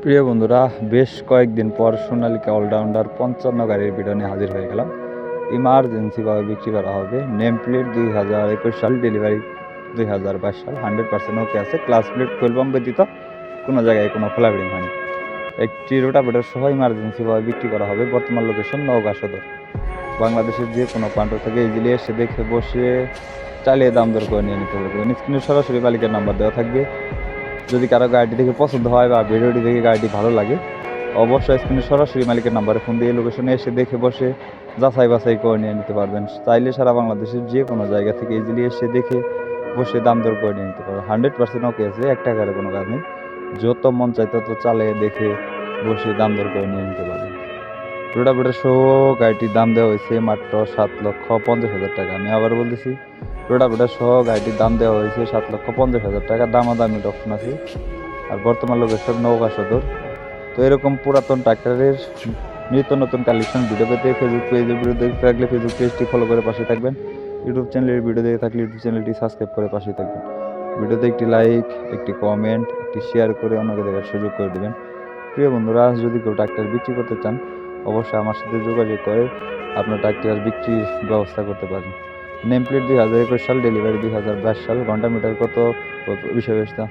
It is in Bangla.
প্রিয় বন্ধুরা, বেশ কয়েকদিন পর সোনালিকা অলরাউন্ডার 55 গাড়ির ভিডিও নিয়ে হাজির হয়ে গেলাম। ইমার্জেন্সিভাবে বিক্রি করা হবে। নেম প্লেট 2021 সাল, ডেলিভারি 2022 সাল, 100% ওকে আছে। ক্লাস প্লেট ফুলবাম ব্যতীত কোনো জায়গায় কোনো খোলাবিডিং হয়নি। একটি রোটাভেটর সহ ইমার্জেন্সিভাবে বিক্রি করা হবে। বর্তমান লোকেশন নওগাঁ সদর। বাংলাদেশের যে কোনো প্রান্ত থেকে ইজিলি এসে দেখে বসে চালিয়ে দাম দর করে নিয়ে নিতে পারবেন। স্ক্রিনে সরাসরি মালিকের নাম্বার দেওয়া থাকবে। যদি কারো গাড়িটি দেখে পছন্দ হয় বা ভিডিওটি দেখে গাড়িটি ভালো লাগে, অবশ্যই স্ক্রিনে সরাসরি মালিকের নাম্বারে ফোন দিয়ে লোকেশনে এসে দেখে বসে যাচাই বাছাই করে নিয়ে নিতে পারবেন। চাইলে সারা বাংলাদেশের যে কোনো জায়গা থেকে ইজিলি এসে দেখে বসে দাম দর করে নিয়ে নিতে পারবেন। 100% ওকে আছে, 1 টাকার কোনো কাজ নেই। যত মন চাই তত চালিয়ে দেখে বসে দাম দর করে নিয়ে নিতে পারবেন। রোটাভেটর সহ গাড়িটির দাম দেওয়া হয়েছে মাত্র 7,50,000 টাকা। আমি আবার বলতেছি, রোটাভেটর সহ গাড়িটির দাম দেওয়া হয়েছে 7,50,000 টাকা। দামাদামির অপশন আছে। আর বর্তমান লোকেশন নওগাঁ সদর। তো এরকম পুরাতন ট্রাক্টরের নিত্য নতুন কালেকশন ভিডিও পেতে ফেসবুক পেজে ভিডিও দেখতে থাকলে ফেসবুক পেজটি ফলো করে পাশে থাকবেন। ইউটিউব চ্যানেলের ভিডিও দেখে থাকলে ইউটিউব চ্যানেলটি সাবস্ক্রাইব করে পাশে থাকবেন। ভিডিওতে একটি লাইক, একটি কমেন্ট, একটি শেয়ার করে অন্যকে দেখার সুযোগ করে দেবেন। প্রিয় বন্ধুরা, যদি কেউ ট্রাক্টর বিক্রি করতে চান, অবশ্যই আমার সাথে যোগাযোগ করে আপনার ট্রাক্টর বিক্রির ব্যবস্থা করতে পারেন। নেম প্লেট 2021 সাল, ডেলিভারি 2022 সাল। ঘন্টা মিটার কত বিষয়বস্তু